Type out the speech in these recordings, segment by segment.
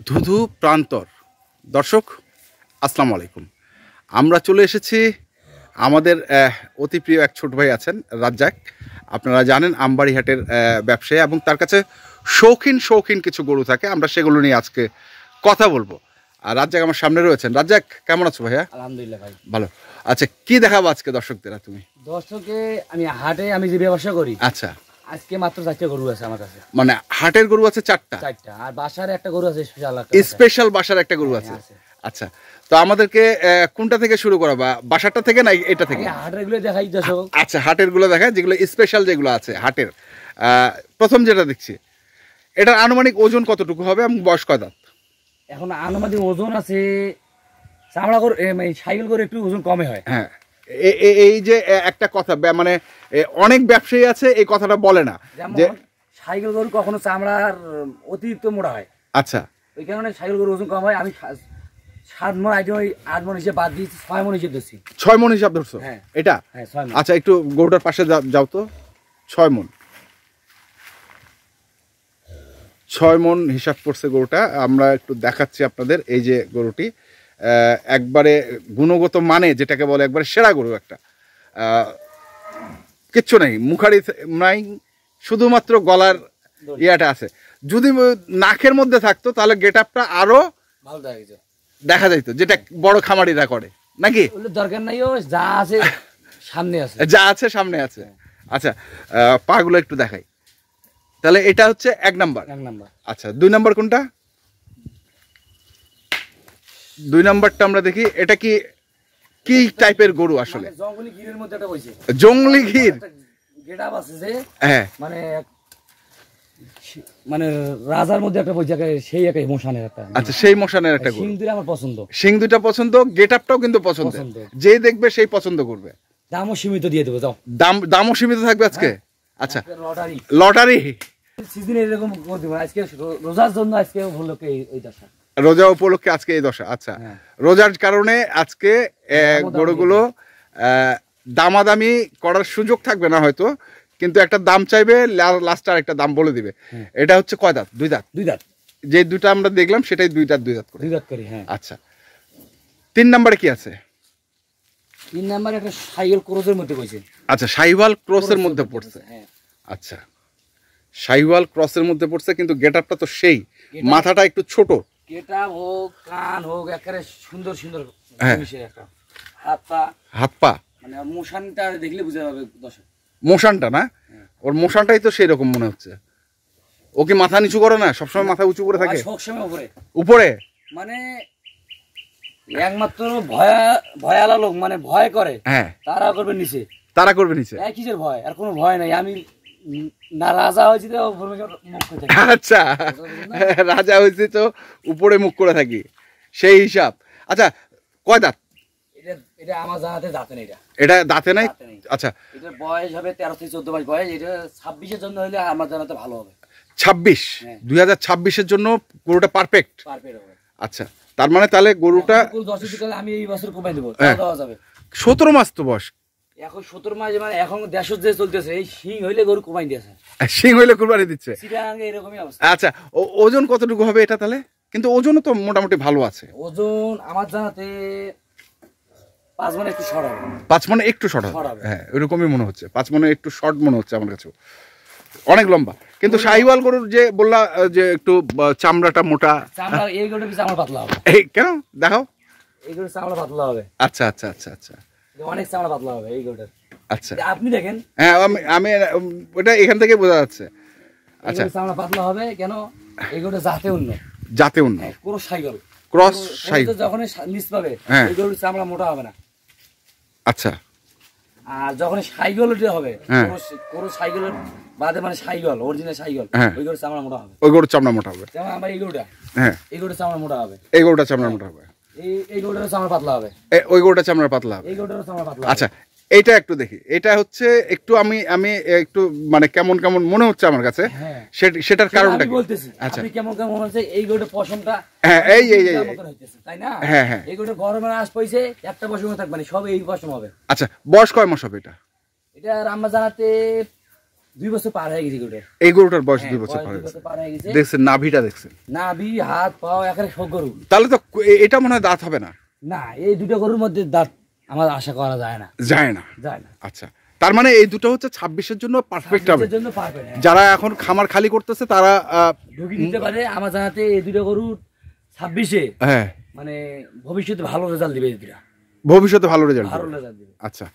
ধুধু প্রান্তর দর্শক আসসালামু আলাইকুম। আমরা চলে এসেছি আমাদের অতি প্রিয় এক ছোট ভাই আছেন রাজ্জাক। আপনারা জানেন আমবাড়িহাটের ব্যবসায়ী এবং তার কাছে শৌখিন কিছু গরু থাকে। আমরা সেগুলো নিয়ে আজকে কথা বলবো। আর রাজ্জাক আমার সামনে রয়েছেন। রাজ্জাক, কেমন আছো ভাইয়া? আলহামদুলিল্লাহ ভাই, ভালো। আচ্ছা, কি দেখাবো আজকে দর্শকদের? তুমি দর্শকে আমি হাটে আমি যে ব্যবসা করি, আচ্ছা, আজকে মাত্র 4টা গরু আছে আমার কাছে। মানে হাটের গরু আছে 4টা, আর বাসার একটা গরু আছে, স্পেশাল বাসার একটা গরু আছে। আচ্ছা, তো আমাদেরকে কোনটা থেকে শুরু করা, বা বাসারটা থেকে না এটা থেকে? হাটের গুলো দেখাই দর্শক। আচ্ছা, হাটের গুলো দেখায়, যেগুলো স্পেশাল যেগুলো আছে হাটের। প্রথম যেটা দেখছি, এটার আনুমানিক ওজন কতটুকু হবে এবং বয়স কয় দাঁত? এখন আনুমানিক ওজন আছে, চামড়া গরু সাইকেল গরু একটু ওজন কমে হয়। হ্যাঁ, এই যে একটা কথা, মানে অনেক ব্যবসায়ী আছে এই কথাটা বলে না যে সাইকেল গরু কখনো চামড়ার অতিরিক্ত মোটা হয়। আচ্ছা, ওই কারণে সাইকেল গরু ওজন কম হয়। আমি 7 মণ আইটেম 8 মণ হিসেবে বাদ দিয়েছি, 6 মণ হিসেবে ধরছি। 6 মণ হিসাব ধরছো? হ্যাঁ, এটা 6 মণ। আচ্ছা, একটু গরুটার পাশে যাও তো। 6 মণ হিসাব করছে গরুটা। আমরা একটু দেখাচ্ছি আপনাদের। এই যে গরুটি একবারে গুণগত মানে যেটাকে বলে একবারে সেরা গরু একটা। কিচ্ছু নেই, মুখারি নাই, শুধুমাত্র গলার ইয়াটা আছে। যদি নাকের মধ্যে থাকতো তাহলে গেট আপটা আরো ভালো দেখা যাইত, যেটা বড় খামারিরা করে নাকি। দরকার নাই, যা আছে সামনে আছে, যা আছে সামনে আছে। আচ্ছা, পাগুলো একটু দেখাই। তাহলে এটা হচ্ছে 1 নাম্বার। আচ্ছা, 2 নাম্বার কোনটা? 2 নাম্বারটা আমরা দেখি। এটা কি কি টাইপের গরু আসলে? জঙ্গলি গিরের মধ্যে একটা বইছে। জঙ্গলি গির গেটআপ আছে যে, হ্যাঁ, মানে রাজার মধ্যে একটা বইছে, সেই একটা ইমোশনের একটা। আচ্ছা, সেই মোশনের একটা গরু। সিং দুইটা আমার পছন্দ, সিং দুইটা পছন্দ, গেটআপটাও কিন্তু পছন্দ। যে দেখবে সেই পছন্দ করবে। দামও সীমিত দিয়ে দেবো, যাও। দামও সীমিত থাকবে আজকে। আচ্ছা, লটারি সিজনে এরকম করে দেব আজকে, রোজার জন্য আজকে উপলক্ষে এই দশা। রোজা উপলক্ষে আজকে এই দশা। আচ্ছা, রোজার কারণে আজকে গরুগুলো দামাদামি করার সুযোগ থাকবে না হয়তো, কিন্তু একটা দাম চাইবে, লাস্ট আর একটা দাম বলে দিবে। এটা হচ্ছে কয় দাঁত? 2 দাঁত। 2 দাঁত। যে দুটা আমরা দেখলাম সেটাই 2 দাঁত করে। হ্যাঁ। আচ্ছা, 3 নম্বরে কি আছে? 3 নম্বরে একটা সাইকেল ক্রসের মধ্যে কইছে। আচ্ছা, শাহিওয়াল ক্রসের মধ্যে পড়ছে। হ্যাঁ। আচ্ছা, শাহিওয়াল ক্রসের মধ্যে পড়ছে, কিন্তু গেটআপটা তো সেই, মাথাটা একটু ছোট। গেটআপ হোক, কান হোক, একেবারে সুন্দর একটা হাত পা, মানে মোশনটা দেখলে বুঝা যাবে দর্শক। মোশনটা না, ওর মোশনটাই তো সেই রকম মনে হচ্ছে। ও কি মাথা নিচু করে না? সবসময় মাথা উঁচু করে থাকে? সবসময় উপরে মানে একমাত্র ভয়ালা লোক, মানে ভয় করে, হ্যাঁ, তারা করবে নিচে। কিসের ভয়? আর কোনো ভয় নাই। আমি না রাজা হয়েছি তো মুখ করে থাকি। আচ্ছা, রাজা হয়েছি তো উপরে মুখ করে থাকি, সেই হিসাব। আচ্ছা, কয় দাঁত? এটা আমার জানাতে দাঁতে নেই। এটা দাঁতে নাই। আচ্ছা, এটার বয়স হবে 13 থেকে 14 মাস বয়স। এটা 26-এর জন্য হলে আমার জানাতে ভালো হবে। 26, 2026-এর জন্য গরুটা পারফেক্ট হবে। আচ্ছা, তার মানে তাহলে গরুটা আমি এই বছর কমাই দেবো, দেওয়া যাবে। 17 মাস তো বয়স এখন। 17 মাস মানে এখন দেশ যে চলতেছে, এই শিং হইলে গরু কমাই দিয়েছে। শিং হইলে কুরবানি দিচ্ছে। এরকমই অবস্থা। আচ্ছা, ওজন কতটুকু হবে এটা তাহলে? কিন্তু ওজনও তো মোটামুটি ভালো আছে। ওজন আমার জানাতে 5 মণ একটু শর্ট হবে। 5 মণ একটু শর্ট হবে, হ্যাঁ, ওইরকমই মনে হচ্ছে। 5 মণ একটু শর্ট মনে হচ্ছে আমার কাছে। অনেক লম্বা, কিন্তু শাহিওয়াল গরুর যে বললা যে একটু চামড়াটা মোটা, এই গরুর চামড়া পাতলা হবে। এই কেন দেখাও? এই গরুর চামড়া পাতলা হবে। আচ্ছা আচ্ছা আচ্ছা আচ্ছা, অনেক চামড়া পাতলা হবে এই গরুটার। আচ্ছা, আপনি দেখেন। হ্যাঁ, আমি ওটা এখান থেকে বোঝা যাচ্ছে। আচ্ছা, চামড়া পাতলা হবে কেন? এই গরুটা জাতে উন্নত। ক্রস সাইকেল যখন নিচ পাবে, এই গরুর চামড়া মোটা হবে না। আচ্ছা, আর যখন সাইকেল হবে, ক্রস সাইকেলের বাদে মানে সাইকেল, অরিজিনাল সাইকেল, ওই গরুর চামড়া মোটা হবে। ওই গরুর চামড়া মোটা হবে। যেমন আমার এই গরুটা, হ্যাঁ, এই গরুর চামড়া মোটা হবে। এই গরুটা চামড়া মোটা হবে। এই গরুটার চামড়া পাতলা হবে। ওই গরুটা চামড়া পাতলা হবে। এই গরুটার চামড়া পাতলা। আচ্ছা, এইটা একটু দেখি। এটা হচ্ছে একটু আমি একটু মানে কেমন কেমন মনে হচ্ছে আমার কাছে, সেটার কারণটা কি বলতেছি। আপনি কেমন হচ্ছে এই গরুটার পশমটা, হ্যাঁ, এই তাই না? হ্যাঁ হ্যাঁ, এই গরুটা গরমের আশ পাইছে, একটা পশম থাকবে না, সব এই পশম হবে। আচ্ছা, বয়স কয় মাস হবে এটা? এটা আমরা জানাতে 2 বছর পার হয়ে গেছে গরুটা। এই গরুটার বয়স 2 বছর পার হয়ে গেছে। দেখছেন নাভিটা দেখছেন, নাভি হাত পা একেবারে সব গরু। তাহলে তো এটা মনে হয় দাঁত হবে না। না, এই দুটো গরুর মধ্যে দাঁত আমার আশা করা যায় না। যায় না। আচ্ছা, তার মানে এই দুটো হচ্ছে 26-এর জন্য পারফেক্ট হবে। যারা এখন খামার খালি করতেছে তারা ঢুকি দিতে পারে। আমার জানাতে এই দুটো গরু 26-এ হ্যাঁ মানে ভবিষ্যতে ভালো রেজাল্ট দিবে। এই দুটো ভবিষ্যতে ভালো রেজাল্ট দিবে। আচ্ছা,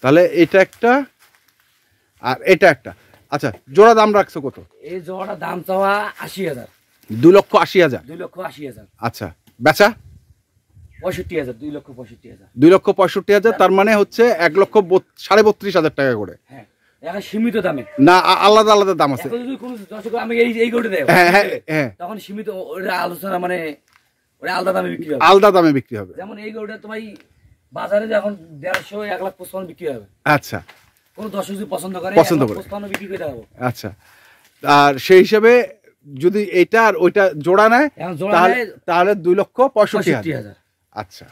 তাহলে এটা একটা আর এটা একটা। আচ্ছা, জোড়া দাম রাখছো কত? এই জোড়াটা দাম চাওয়া 80,000। 2,80,000। 2,80,000। আচ্ছা, বেচা 65,000। 2,65,000। 2,65,000। তার মানে হচ্ছে 1,32,500 টাকা করে। হ্যাঁ, এখন সীমিত দামে না, আলাদা আলাদা দাম আছে। যদি কোনো দর্শক আমি এই গরুটা দেয়, হ্যাঁ, তখন সীমিত ওটা আলোচনা, মানে ওটা আলাদা দামে বিক্রি হবে। আলাদা দামে বিক্রি হবে। যেমন এই গরুটা তোমার বাজারে এখন 150 1,55,000 বিক্রি হবে। আচ্ছা, কোন দর্শক যদি পছন্দ করে বিক্রি করে দেবো। আচ্ছা, আর সেই হিসাবে যদি এইটা আর ওইটা জোড়া নেয় তাহলে 2,65,000। আচ্ছা,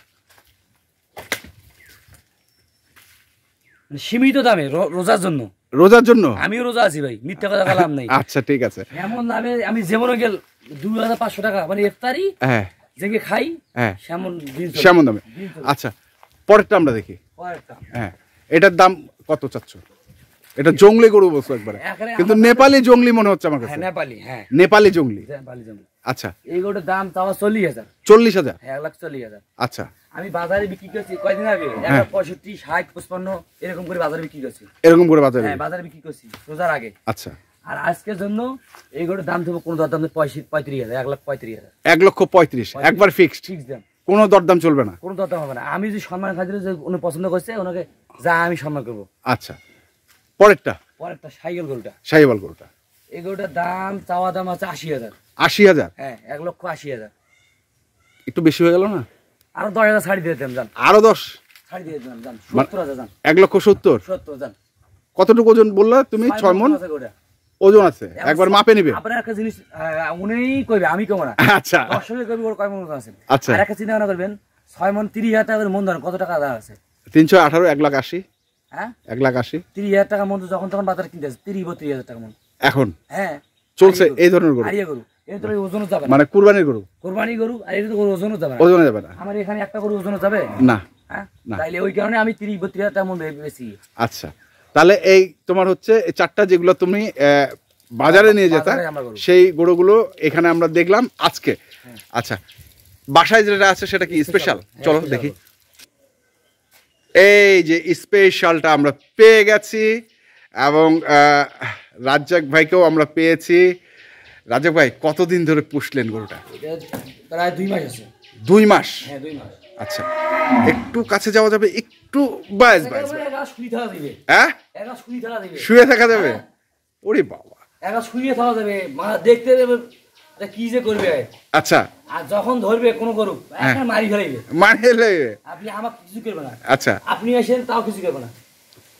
সীমিত দামে রোজার জন্য। আমিও রোজা আছি ভাই, মিথ্যা কথা বললাম নাই। আচ্ছা, ঠিক আছে। এমন দামে আমি যেমন গেল 2,500 টাকা মানে ইফতারি জেগে খাই, সেমন দামে। আচ্ছা, পরেরটা আমরা দেখি। হ্যাঁ, এটার দাম কত চাচ্ছ? এটা জংলি গরু বলছো একবারে, কিন্তু নেপালি জংলি মনে হচ্ছে আমার কাছে। নেপালি জংলি। আচ্ছা, এই গরুটার দাম চাওয়া 40,000। 40,000? 1,40,000। আচ্ছা, আমি বাজারে বিক্রি করছি কয়দিন আগে 65, 60, 55 এরকম করে বাজারে বিক্রি করছি। এরকম করে বাজারে? হ্যাঁ, বাজারে বিক্রি করছি রোজার আগে। আচ্ছা, আর আজকের জন্য এই গরুর দাম দেবো কোনো দরদাম 35,000। 1,35,000। 1,35,000 একবার ফিক্সড দাম, কোনো দরদাম চলবে না? কোনো দরদাম হবে না। আমি যদি সম্মান খাতিরে যে উনি পছন্দ করছে ওনাকে যা আমি সম্মান করবো। আচ্ছা, পরেরটা শাহিওয়াল গরুটা। এই গরুটার দাম চাওয়া দাম আছে 80,000। 80,000? হ্যাঁ, 1,80,000। একটু বেশি হয়ে গেল না? আরো 10,000 ছাড়ি দিয়ে দিলাম। আরো 10 ছাড়ি দিয়ে দিলাম। 70,000। 1,70,000। কতটুকু ওজন বললা তুমি? 6 মণ ওজন আছে। একবার মাপে নিবে? আপনার একটা জিনিস উনিই কইবে, আমি কইব না। আচ্ছা, দর্শকে কইবে ওর কয় মণ আছে। আচ্ছা, আর একটা চিন্তা ভাবনা করবেন, 6 মণ 30,000 টাকা করে মণ ধরেন, কত টাকা আদা আছে? 318, 1,80,000। হ্যাঁ, 1,80,000। 30,000 টাকা মণ যখন তখন বাজারে কিনতে আছে 30-32,000 টাকা মণ এখন। হ্যাঁ, চলছে এই ধরনের গরু। আরিয়া গরু এর তো ওজনও যাবে না, মানে কুরবানির গরু। আর এর তো ওজনও যাবে না। ওজনও যাবে না। আমার এখানে একটা গরু ওজনও যাবে না। হ্যাঁ, তাইলে ওই কারণে আমি 30-32,000 টাকা মণ বেশি। আচ্ছা, তাহলে এই তোমার হচ্ছে এই চারটা যেগুলো তুমি বাজারে নিয়ে যেতা সেই গরুগুলো এখানে আমরা দেখলাম আজকে। আচ্ছা, বাসায় যেটা আছে সেটা কি স্পেশাল? চলো দেখি। এই যে স্পেশালটা আমরা পেয়ে গেছি এবং রাজ্জাক ভাইকেও আমরা পেয়েছি। রাজ্জাক ভাই, কতদিন ধরে পুষলেন গরুটা? প্রায় 2 মাস আছে। 2 মাস? হ্যাঁ, 2 মাস। আচ্ছা, একটু কাছে যাওয়া যাবে? একটু বাস হ্যাঁ, শুয়ে থাকা যাবে? ওরে বাবা, শুয়ে থাকা যাবে, দেখতে দেবে কি যে করবে। আচ্ছা, আর যখন ধরবে কোন গরু মারি ফেলাইবে। আপনি আমাকে কিছু করবে না। আচ্ছা, আপনি আসেন তাও কিছু করবে না।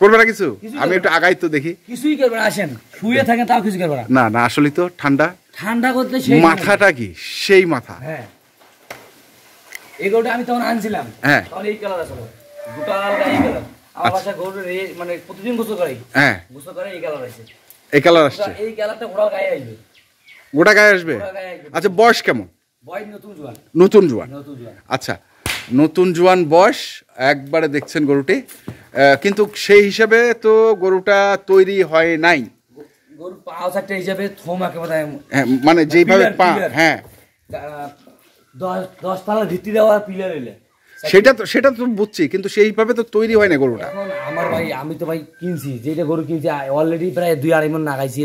করবে না কিছু? আমি একটু আগাই তো দেখি। কিছুই করবে না, আসেন শুয়ে থাকেন তাও কিছু করবে না। না না, আসলে তো ঠান্ডা করতে মাথাটা কি সেই মাথা। হ্যাঁ, এই গরুটা আমি তখন আনছিলাম, তখন এই কালার আসলে দুটো আলাদা এই কালার। আমার বাসা গরু মানে প্রতিদিন গোসল করে। হ্যাঁ, গোসল করে এই কালার আছে। এই কালার আসছে? এই কালারটা গোটা গায়ে আসবে। গোটা গায়ে আসবে? আচ্ছা, বয়স কেমন? বয়স নতুন জোয়ান। নতুন জোয়ান। আচ্ছা, নতুন জোয়ান বয়স একবারে দেখছেন গরুটি, কিন্তু সেই হিসাবে তো গরুটা তৈরি হয় নাই। গরু পাও চারটে হিসাবে থোম একেবারে, মানে যেইভাবে পা, হ্যাঁ 10 তলা ভিত্তি দেওয়া পিলার এলে সেটা তো বুঝছি, কিন্তু সেইভাবে তো তৈরি হয় না গরুটা। আমার ভাই, আমি তো ভাই কিনছি, যেটা গরু কিনছি অলরেডি প্রায় 2-2.5 মণ লাগাইছি।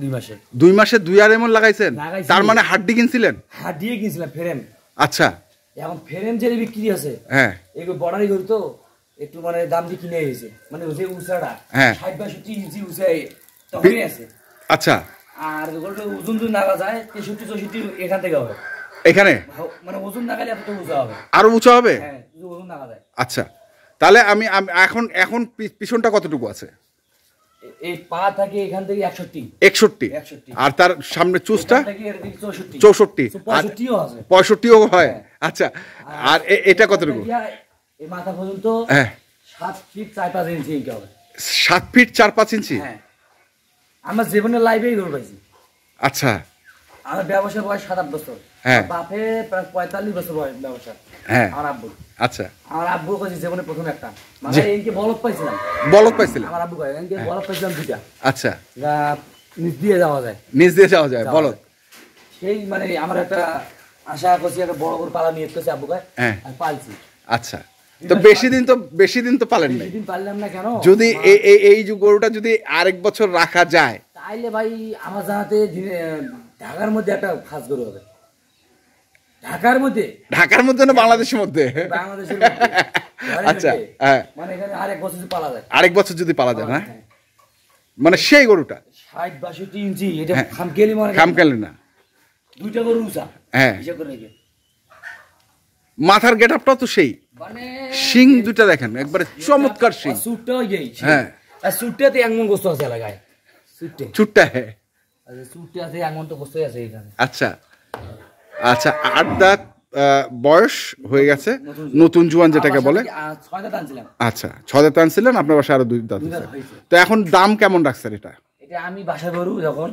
2 মাসে 2 মাসে 2-2.5 মণ লাগাইছেন? তার মানে হাড্ডি কিনছিলেন? হাড্ডি কিনছিলাম, ফ্রেম। আচ্ছা, এখন ফ্রেম যে বিক্রি আছে, হ্যাঁ, এগুলো বর্ডারি গরু তো একটু মানে দাম দিয়ে কিনে হয়েছে, মানে যে উঁচাটা 60-62 ইঞ্চি উঁচাই তখন আছে। আচ্ছা, আর গরুটা ওজন যদি নাগা যায় 63-64 এখান থেকে হবে। এখানে মানে ওজন নাগালে এত উঁচা হবে, আরো উঁচা হবে। হ্যাঁ, ওজন নাগা যায়। আচ্ছা, তাহলে আমি এখন পিছনটা কতটুকু আছে? এই পা থাকে এখান থেকে 61, আর তার সামনে চুসটা 64, 65ও হয়। আচ্ছা, আর এটা কতটুকু? এই মাথা পর্যন্ত 7 ফিট 4-5 ইঞ্চি হবে। 7 ফিট 4-5 ইঞ্চি? হ্যাঁ, আমার জীবনে লাইভেই গরু পাইছি। আচ্ছা, আমার ব্যবসার বয়স 7-8 বছর। হ্যাঁ, বাপে প্রায় 45 বছর বয়স ব্যবসা। হ্যাঁ, আমার আব্বু। আচ্ছা, আমার আব্বু কাছে জীবনে প্রথম একটা মানে এনকে বলদ পাইছিলাম। বলদ পাইছিলেন? আমার আব্বু কয় এনকে বলদ পাইছিলাম দুইটা। আচ্ছা, নিচ দিয়ে যাওয়া যায়, নিচ দিয়ে যাওয়া যায় বলদ। সেই মানে আমার একটা আশা করছি একটা বড় বড় পালা নিয়ে করছে আব্বু কয়, হ্যাঁ, আর পালছি। আচ্ছা, তো বেশি দিন তো পালেন না। বেশি দিন পারলাম না কেন? যদি এই যে গরুটা যদি আরেক বছর রাখা যায় তাইলে ভাই আমার জানাতে ঢাকার মধ্যে একটা খাস গরু হবে। ঢাকার মধ্যে না বাংলাদেশের মধ্যে? বাংলাদেশের মধ্যে। আচ্ছা, হ্যাঁ, মানে এখানে আরেক বছর যদি পালা যায়, আরেক বছর যদি পালা যায় না, মানে সেই গরুটা 60-62 ইঞ্চি, এটা খামকেলি মানে খামকেলি না, দুইটা গরু উঁচা। হ্যাঁ, হিসাব করে রেখে মাথার গেটআপটা তো সেই, মানে শিং দুটো দেখেন একবারে চমৎকার শিং। সুটটাও এই, হ্যাঁ, আর সুটটাতে এমন গোস্ত আছে লাগায়, সুটটা হ্যাঁ, আচ্ছা, সুটটা আছে এমন তো গোস্ত আছে এখানে। আচ্ছা আচ্ছা, 8 দাঁত বয়স হয়ে গেছে, নতুন জোয়ান যেটাকে বলে। 6 দাঁত আনছিলাম। আচ্ছা, 6 দাঁত আনছিলেন, আপনার বাসায় আরো 2 দাঁত আছে। তো এখন দাম কেমন রাখছেন এটা? এটা আমি বাসা গরু যখন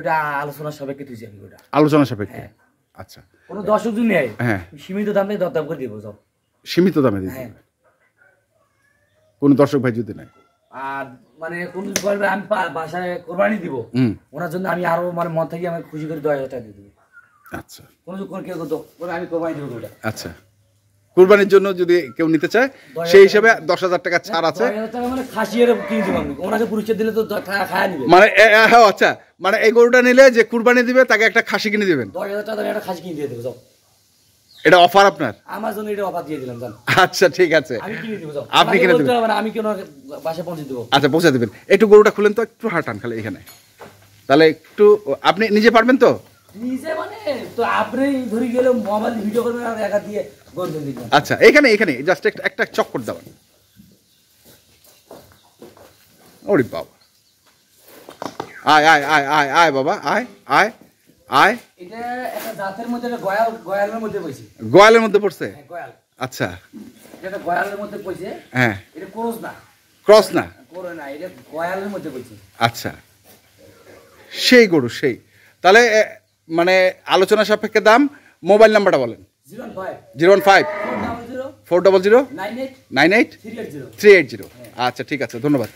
এটা আলোচনা সাপেক্ষে তুইছি আমি ওটা। আলোচনা সাপেক্ষে? আচ্ছা, কোনো দর্শক যদি নেয়, হ্যাঁ, সীমিত দামে দরদাম করে দিব সব। সীমিত দামে দিবেন? হ্যাঁ। কোন দর্শক ভাই যদি নেয় আর মানে কোন বলবে আমি বাসায় কোরবানি দিব, ওনার জন্য আমি আরো মানে মন থেকে আমি খুশি করে 10,000 টাকা দিয়ে দেব। আচ্ছা, কোন কেউ আমি কোরবানি দিব ওটা। আচ্ছা, কুরবানির জন্য যদি কেউ নিতে চায় সেই হিসাবে 10,000 টাকা ছাড় আছে। 10,000 টাকা মানে খাসিয়ের কিনে দিব আমি, ওনাকে পুরস্কার দিলে তো খায়া নিবে মানে। হ্যাঁ, আচ্ছা, মানে এই গরুটা নিলে যে কুরবানি দিবে তাকে একটা খাসি কিনে দিবেন। 10,000 টাকা একটা খাসি কিনে দিয়ে দেব সব। এটা অফার আপনার? আমার জন্য এটা অফার দিয়ে দিলাম জান। আচ্ছা, ঠিক আছে, আমি কিনে দিব সব। আপনি কিনে দিবেন? আমি কেন বাসায় পৌঁছে দেব? আচ্ছা, পৌঁছে দিবেন। একটু গরুটা খুলেন তো, একটু হাঁটান খালি এখানে, তাহলে একটু আপনি নিজে পারবেন তো? নিজে মানে তো আপনি ধরে গেলে মোবাইল ভিডিও করবেন আর একা দিয়ে গর্জন দিবেন। আচ্ছা, এখানে জাস্ট একটা চক্কর দাও। ওরে বাবা, আয় আয় আয় আয় আয় বাবা, আয় আয় আয়। এটা একটা জাতের মধ্যে, একটা গয়ালের মধ্যে পড়ছে। গয়ালের মধ্যে পড়ছে? হ্যাঁ, গয়াল। আচ্ছা, এটা গয়ালের মধ্যে পড়ছে। হ্যাঁ, এটা ক্রস না? ক্রস না, করে না, এটা গয়ালের মধ্যে পড়ছে। আচ্ছা, সেই গরু সেই। তাহলে মানে আলোচনা সাপেক্ষে দাম। মোবাইল নাম্বারটা বলেন। 015 400 98 380। আচ্ছা, ঠিক আছে, ধন্যবাদ।